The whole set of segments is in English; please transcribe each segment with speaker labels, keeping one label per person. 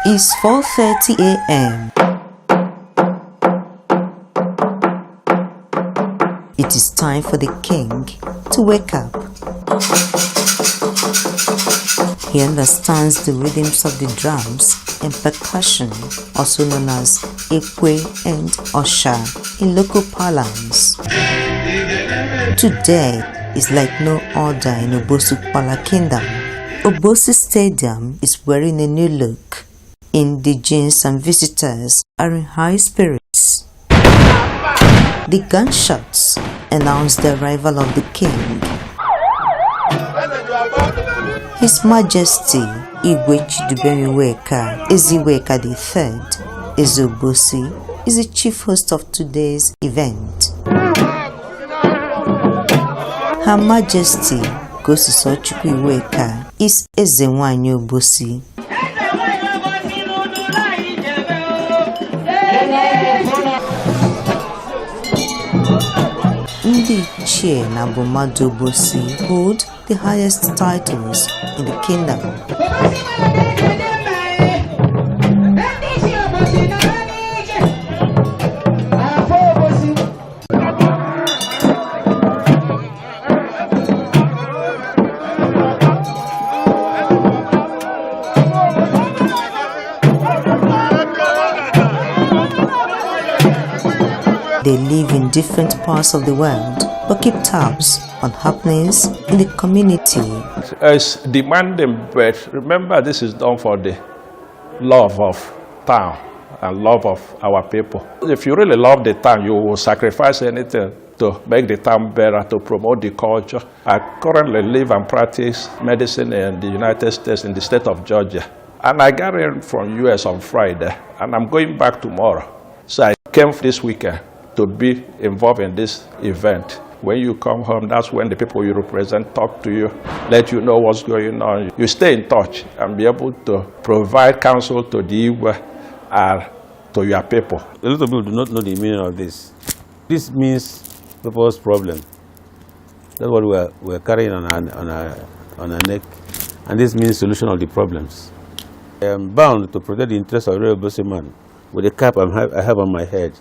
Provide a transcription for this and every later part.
Speaker 1: is 4:30 a.m. It is time for the king to wake up. He understands the rhythms of the drums and percussion, also known as igwe and osha in local parlance. Today is like no other in Obosi Kingdom. Obosi Stadium is wearing a new look. Indigenes and visitors are in high spirits. The gunshots announce the arrival of the king. His Majesty Igwe Eziweka III Obosi is the chief host of today's event. Her Majesty Gosisochukwu Iweka is Ezenwanyi Obosi. Ndi Ichie na Bomadu Obosi hold the highest titles in the kingdom. They live in different parts of the world, but keep tabs on happenings in the community.
Speaker 2: It's demanding, but remember this is done for the love of town and love of our people. If you really love the town, you will sacrifice anything to make the town better, to promote the culture. I currently live and practice medicine in the United States, in the state of Georgia. And I got in from US on Friday, and I'm going back tomorrow. So I came this weekend to be involved in this event. When you come home, that's when the people you represent talk to you, let you know what's going on. You stay in touch and be able to provide counsel to the Igwe and to your people.
Speaker 3: A lot of people do not know the meaning of this. This means people's problem. That's what we're carrying on our neck. And this means solution of the problems. I am bound to protect the interests of every Obosi man with the cap I have on my head.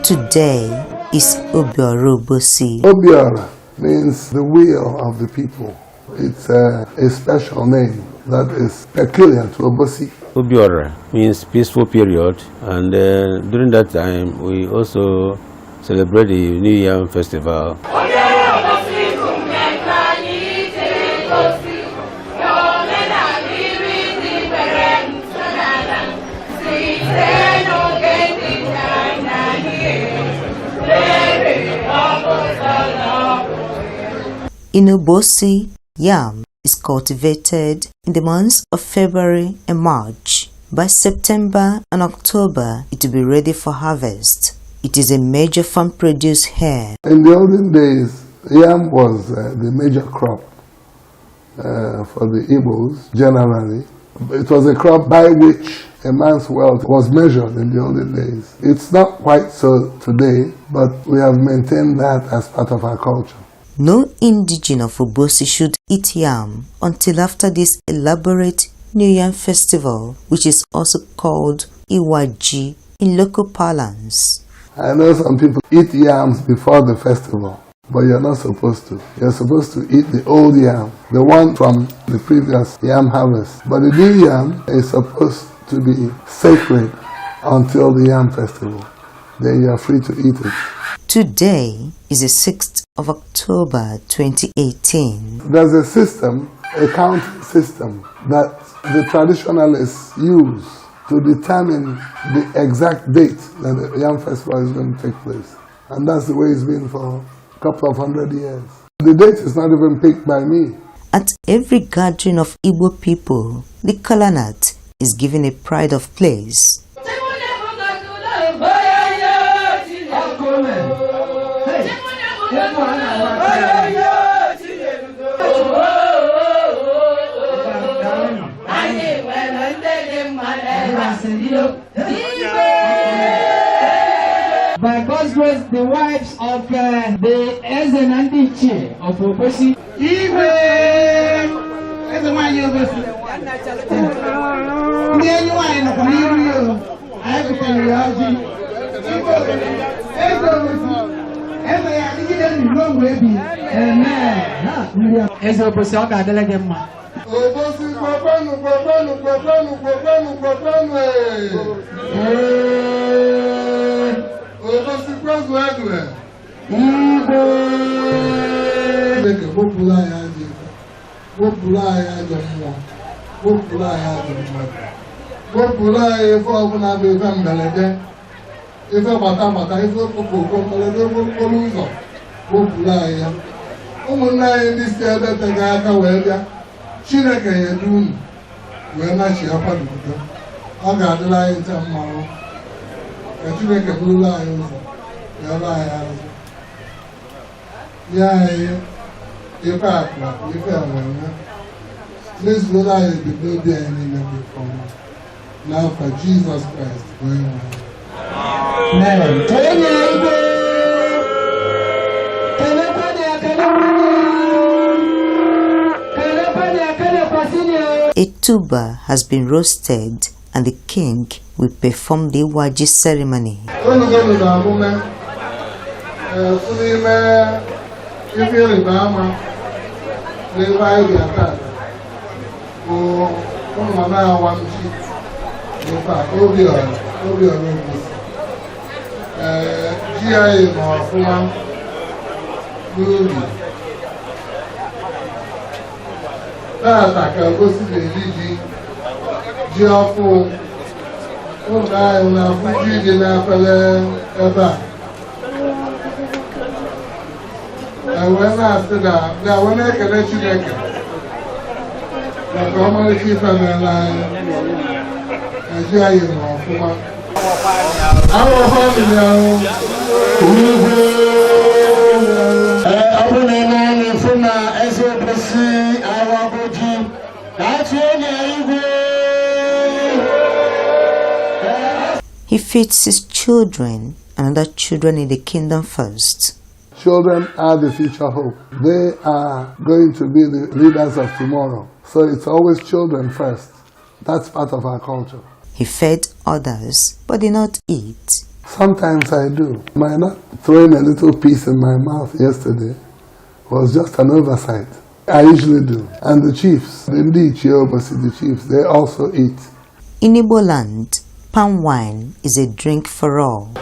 Speaker 1: Today is Obiora Obosi.
Speaker 4: Obiora means the will of the people. It's a special name that is peculiar to Obosi.
Speaker 3: Obiora means peaceful period, and during that time we also celebrate the New YAM festival.
Speaker 1: In Obosi, yam is cultivated in the months of February and March. By September and October, it will be ready for harvest. It is a major farm produce here.
Speaker 4: In the olden days, yam was the major crop for the Igbos generally. It was a crop by which a man's wealth was measured in the olden days. It's not quite so today, but we have maintained that as part of our culture.
Speaker 1: No indigene of Obosi should eat yam until after this elaborate New Yam festival, which is also called Iwaji in local parlance.
Speaker 4: I know some people eat yams before the festival, but you're not supposed to. You're supposed to eat the old yam, the one from the previous yam harvest. But the new yam is supposed to be sacred until the yam festival. Then you're free to eat it.
Speaker 1: Today is the 6th of October 2018.
Speaker 4: There's a system, a counting system, that the traditionalists use to determine the exact date that the YAM festival is going to take place. And that's the way it's been for a couple of 100 years. The date is not even picked by me.
Speaker 1: At every gathering of Igbo people, the kola nut is given a pride of place.
Speaker 5: By God's grace, the wives of the Ezenandichi of Obosi, igwe, eze nwanyị Obosi. Ndị enyi nwanyị nọkwa n'iru ya, anyị butere ya ọjị. Eze Obosi, eze ya adịgide ndụ ruo mgbe ebighị. Amen. Eze Obosi, ọ ga-adịrị gị mma.
Speaker 4: Obosi gbagbanu, gbagbanu, gbagbanu, gbagbanu, gbagbanu. Obosi gbazu edwe. Chineke wepụla anyị ajọ ife, wepụla anyị ajọ mmụọ, wepụla anyị ajọ mmadụ, wepụla anyị ife ọbụla bụ ife mberede, ife gbata, ife okpokoko mberede okporo ụzọ, wepụla anyị ya. Ụmụnne anyị ndị si ebe teghị aka wee bịa, Chineke ya edu unu wee nachi akwadobido. Ọ ga-adịla anyị nte mmanwụ ka Chineke bụrụla anyị ụzọ wee anyị azụ. Nye anyị ife akpa, ife enwere, mezuola anyị ebumnobi anyị niile bụ ife ọma. N'afọ Jizọs Kraịst bụ onye nwe anyị.
Speaker 1: A tuber has been roasted and the king will perform the Iwaji ceremony.
Speaker 4: Tata ka Obosi na-eri ji ọkụ ụlọ anyị na-afụ ji dị n'efere ebe a wee na-asị na wee na-ekele Chineke maka ọmarịcha ife meela anyị na ji anyị nọ ọfụma.
Speaker 1: He feeds his children and other children in the kingdom first.
Speaker 4: Children are the future hope. They are going to be the leaders of tomorrow. So it's always children first. That's part of our culture.
Speaker 1: He fed others, but did not eat.
Speaker 4: Sometimes I do. My not throwing a little piece in my mouth yesterday was just an oversight. I usually do. And the chiefs, the Obosi, the chiefs, they also eat.
Speaker 1: In Igbo land, palm wine is a drink for all.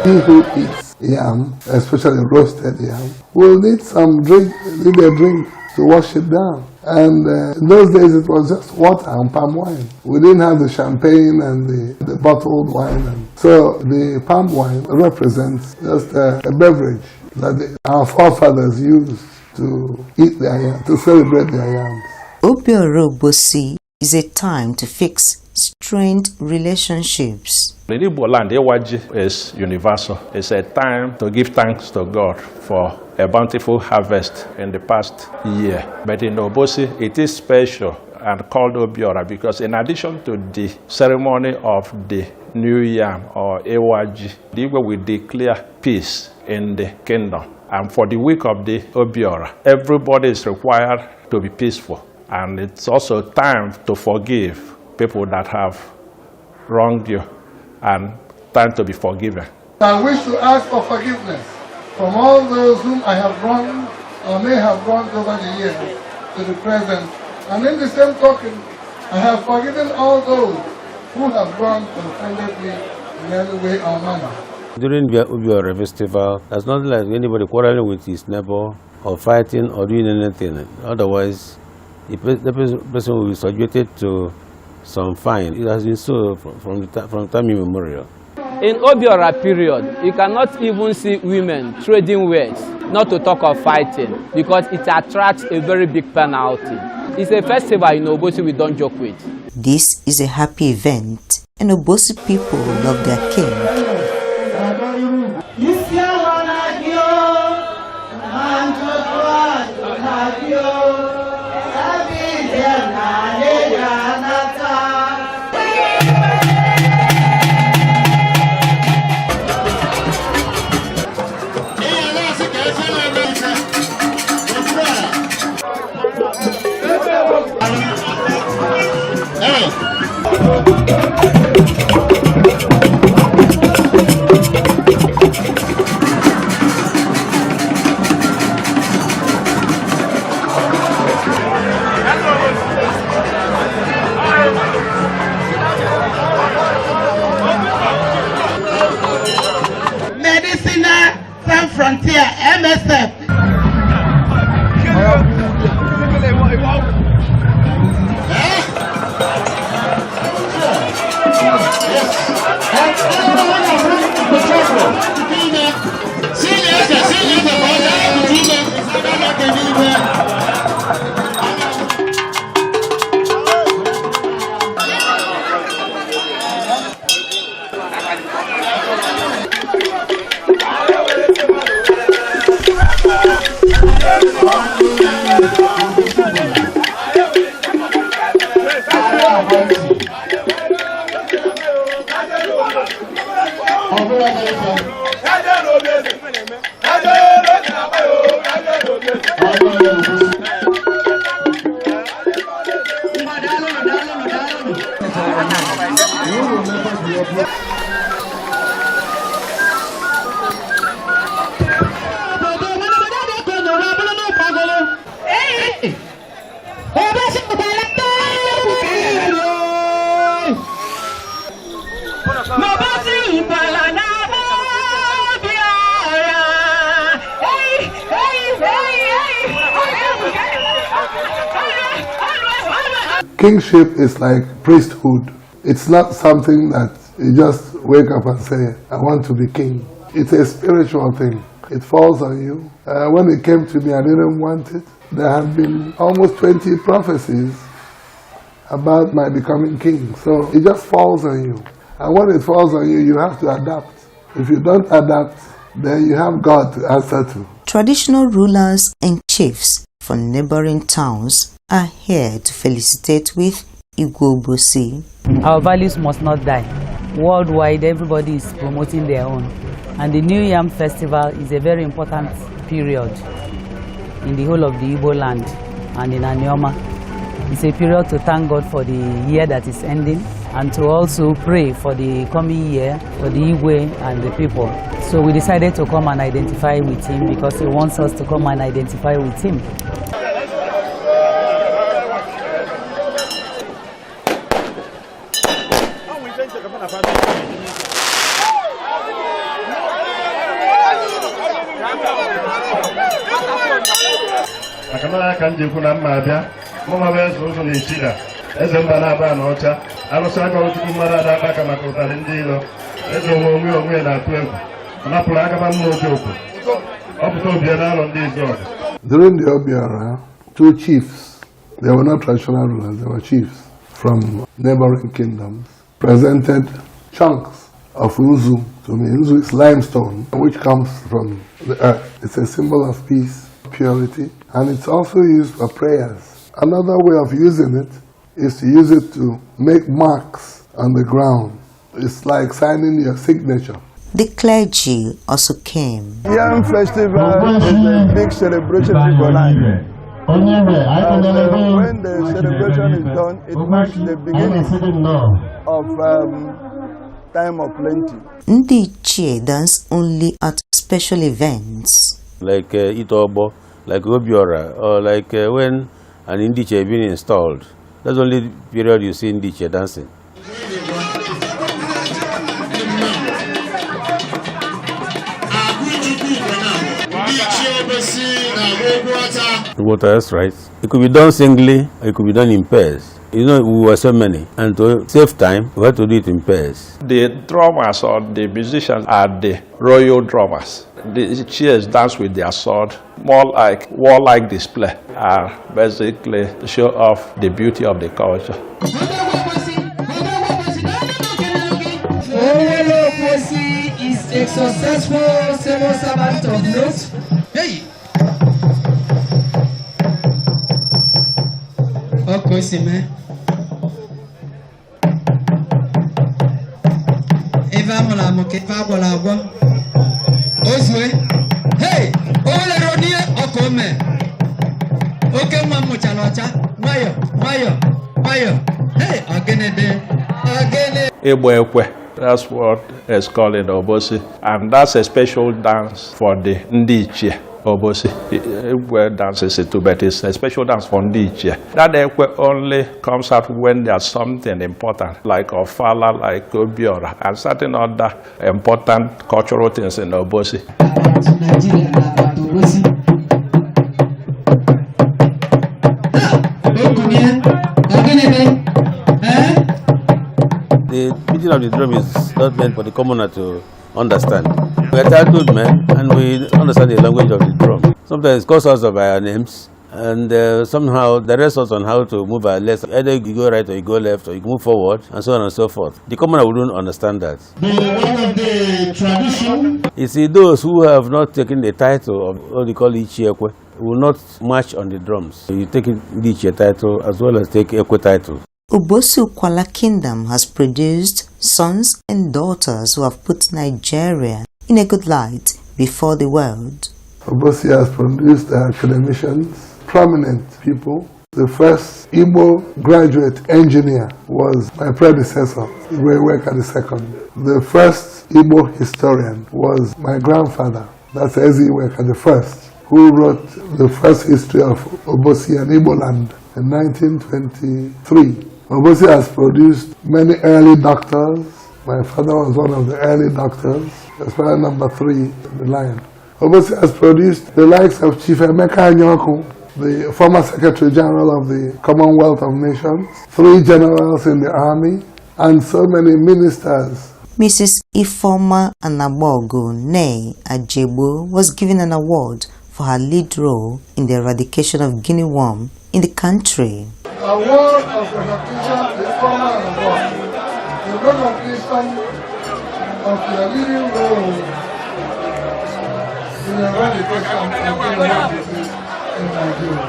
Speaker 4: He who eats yam, especially roasted yam, will need some drink, need a drink to wash it down. And in those days it was just water and palm wine. We didn't have the champagne and the bottled wine. And so the palm wine represents just a beverage that our forefathers used to eat their yam, to celebrate their yams.
Speaker 1: Obosi is a time to fix strained relationships.
Speaker 2: In Igbo land, Iwaji is universal. It's a time to give thanks to God for a bountiful harvest in the past year. But in Obosi, it is special and called Obiora because in addition to the ceremony of the New Yam or Iwaji, the Igbo will declare peace in the kingdom. And for the week of the Obiora, everybody is required to be peaceful. And it's also time to forgive people that have wronged you and time to be forgiven.
Speaker 4: I wish to ask for forgiveness from all those whom I have wronged or may have wronged over the years to the present. And in the same token, I have forgiven all those who have wronged and offended me in any way or manner.
Speaker 3: During the Obiora festival, there's nothing like anybody quarreling with his neighbor or fighting or doing anything. Otherwise, the person will be subjected to some fine. It has been so from time immemorial.
Speaker 6: In Obiora period, you cannot even see women trading wares, not to talk of fighting, because it attracts a very big penalty. It's a festival in Obosi we don't joke with.
Speaker 1: This is a happy event, and Obosi people love their king.
Speaker 5: Frontier MSF.
Speaker 4: Kingship is like priesthood. It's not something that you just wake up and say, I want to be king. It's a spiritual thing. It falls on you. When it came to me, I didn't want it. There have been almost 20 prophecies about my becoming king. So it just falls on you. And when it falls on you, you have to adapt. If you don't adapt, then you have God to answer to.
Speaker 1: Traditional rulers and chiefs from neighboring towns are here to felicitate with Igwe Obosi.
Speaker 7: Our values must not die. Worldwide, everybody is promoting their own. And the New Yam Festival is a very important period in the whole of the Igbo land and in Anioma. It's a period to thank God for the year that is ending and to also pray for the coming year for the Igwe and the people. So we decided to come and identify with him because he wants us to come and identify with him.
Speaker 8: Akamara ka nje kuna mma abịa mụma wee zụ ụzọ n'echida eze mba na-aba n'ọcha arụsị aka otukwu mmadụ ada aka maka ụtarị ndị ilo eze onwe na-atụ egwu napụrụ agaba mma ojiokwu ọ pụta obie n'alụ ndị izu.
Speaker 4: During the Obiora, two chiefs, they were not traditional rulers, they were chiefs from neighboring kingdoms, presented chunks of Uzu to me. Uzu is limestone, which comes from the earth. It's a symbol of peace, purity, and it's also used for prayers. Another way of using it is to use it to make marks on the ground. It's like signing your signature.
Speaker 1: The clergy also came.
Speaker 9: YAM festival is a big celebration in Igbo land. When the celebration is done, it marks the beginning of time of plenty.
Speaker 1: Ndi Ichie dance only at special events.
Speaker 3: Like Itobo, like Obiora, or like when an Indiche being installed. That's the only period you see Indiche dancing. That's right. It could be done singly, or it could be done in pairs. You know, we were so many, and to save time, we had to do it in pairs.
Speaker 2: The drummers or the musicians are the royal drummers. The cheers dance with their sword, more like warlike display, are basically to show off the beauty of the culture.
Speaker 5: Obosi is a successful civil servant of note. Hey! Obosi, man. Eva mola moke pa bola agbo. Ozwe. Hey! Ole ronie okome. Oke mwa mochalocha. Mayo. Hey, agene.
Speaker 2: Igwe. That's what is called in Obosi. And that's a special dance for the Ndiche Obosi. Igwe dance is a but it's a special dance for Ndiche. That Igwe only comes out when there's something important, like Ofala, like Obiora, and certain other important cultural things in Obosi.
Speaker 3: The beating of the drum is not meant for the commoner to understand. We are childhood men, and we understand the language of the drum. Sometimes it calls us by our names, and somehow directs us on how to move our legs. Either you go right or you go left, or you move forward, and so on and so forth. The commoner wouldn't understand that.
Speaker 5: One of the tradition.
Speaker 3: You see, those who have not taken the title of what they call Ichiekwe will not march on the drums. You take the Ichie title as well as take Ekwe title.
Speaker 1: Obosi Kingdom has produced sons and daughters who have put Nigeria in a good light before the world.
Speaker 4: Obosi has produced academicians, prominent people. The first Igbo graduate engineer was my predecessor, Igwe II. The first Igbo historian was my grandfather, that's Ezi Iweka the first, who wrote the first history of Obosi and Igbo land in 1923. Obosi has produced many early doctors. My father was one of the early doctors. That's probably number 3 in the line. Obosi has produced the likes of Chief Emeka Anyoku, the former Secretary General of the Commonwealth of Nations, 3 generals in the army, and so many ministers.
Speaker 1: Mrs. Ifoma Anabogo Nee Ajebo was given an award for her lead role in the eradication of guinea worm in the country.
Speaker 4: Award of recognition is Ifoma Anabogo in recognition of your leading role in the eradication of guinea worm disease in Nigeria.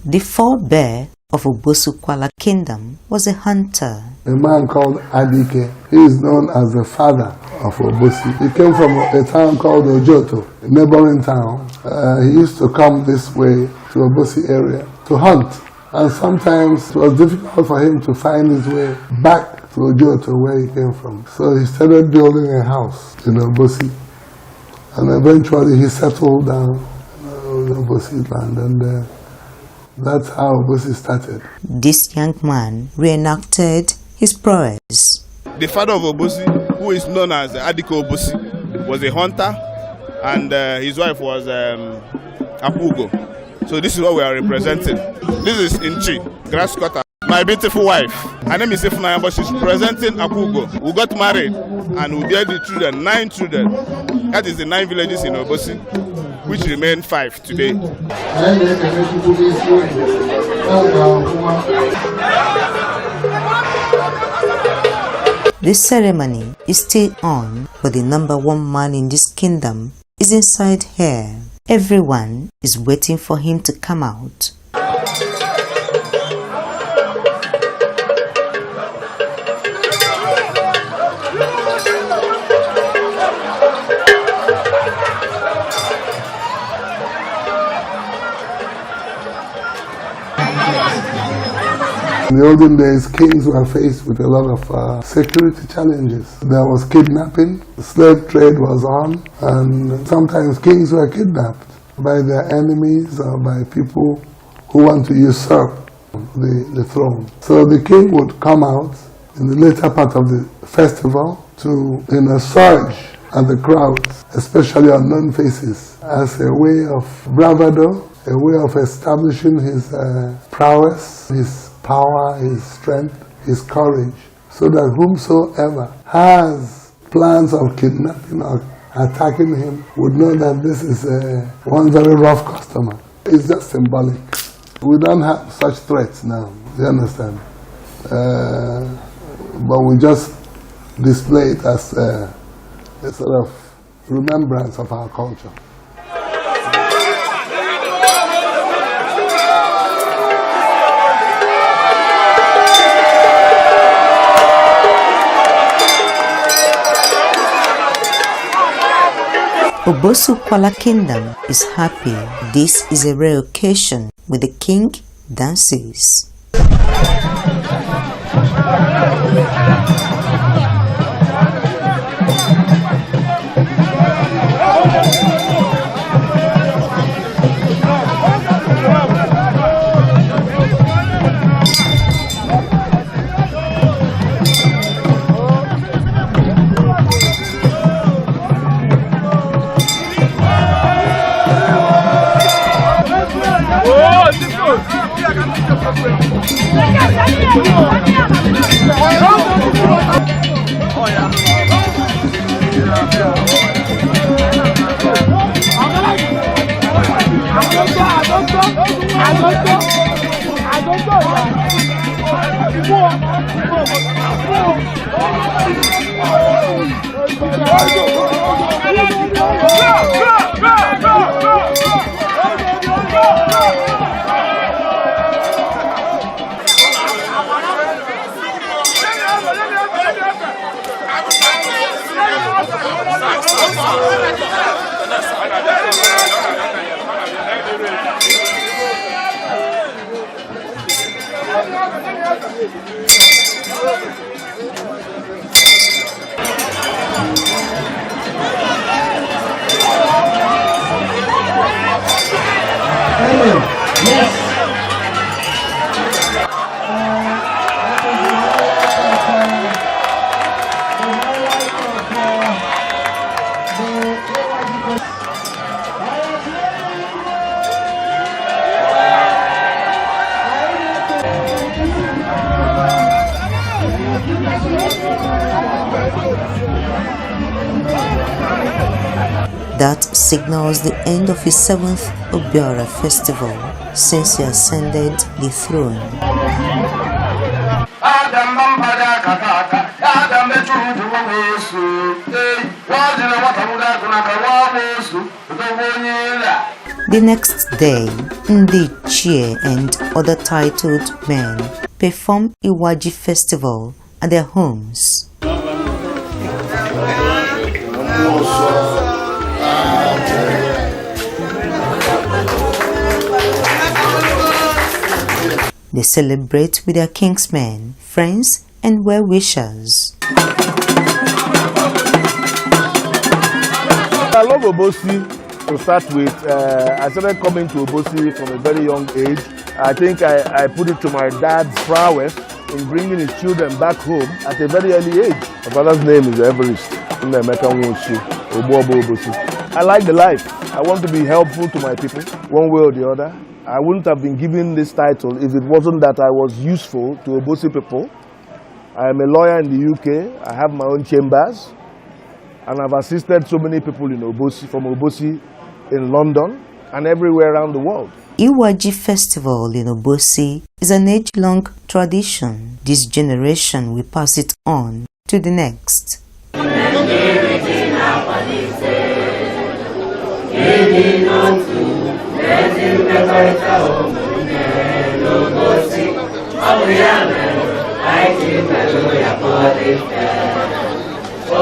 Speaker 1: The forebear of Obosi Kingdom was a hunter.
Speaker 4: A man called Adike. He is known as the father of Obosi. He came from a town called Ojoto, a neighboring town. He used to come this way to Obosi area to hunt. And sometimes it was difficult for him to find his way back to Ojoto where he came from. So he started building a house in Obosi. And eventually he settled down in Obosi land. And that's how Obosi started.
Speaker 1: This young man reenacted his prowess.
Speaker 10: The father of Obosi, who is known as Adiko Obosi, was a hunter, and his wife was Apugo. So this is what we are representing. This is Inchi, grass cutter. My beautiful wife. Her name is Ifuna, but she's presenting Apugo. We got married, and we bear the children, 9 children. That is the 9 villages in Obosi, which remain 5 today.
Speaker 1: The ceremony is still on, but the number 1 man in this kingdom is inside here. Everyone is waiting for him to come out.
Speaker 4: In the olden days, kings were faced with a lot of security challenges. There was kidnapping, the slave trade was on, and sometimes kings were kidnapped by their enemies or by people who want to usurp the throne. So the king would come out in the later part of the festival in a surge at the crowds, especially unknown faces, as a way of bravado, a way of establishing his prowess, his power, his strength, his courage, so that whomsoever has plans of kidnapping or attacking him would know that this is one very rough customer. It's just symbolic. We don't have such threats now, you understand? But we just display it as a sort of remembrance of our culture.
Speaker 1: Obosi Kwala Kingdom is happy. This is a rare occasion with the king dances. That signals the end of his 7th Obiora festival since he ascended the throne. The next day, Ndi Chie and other titled men performed Iwaji festival at their homes. They celebrate with their kingsmen, friends, and well-wishers.
Speaker 11: I love Obosi to start with. I started coming to Obosi from a very young age. I think I put it to my dad's prowess in bringing his children back home at a very early age. My father's name is Everest. I like the life. I want to be helpful to my people, one way or the other. I wouldn't have been given this title if it wasn't that I was useful to Obosi people. I am a lawyer in the UK. I have my own chambers. And I've assisted so many people in Obosi, from Obosi in London and everywhere around the world.
Speaker 1: Iwaji festival in Obosi is an age-long tradition. This generation will pass it on to the next.
Speaker 12: Oh,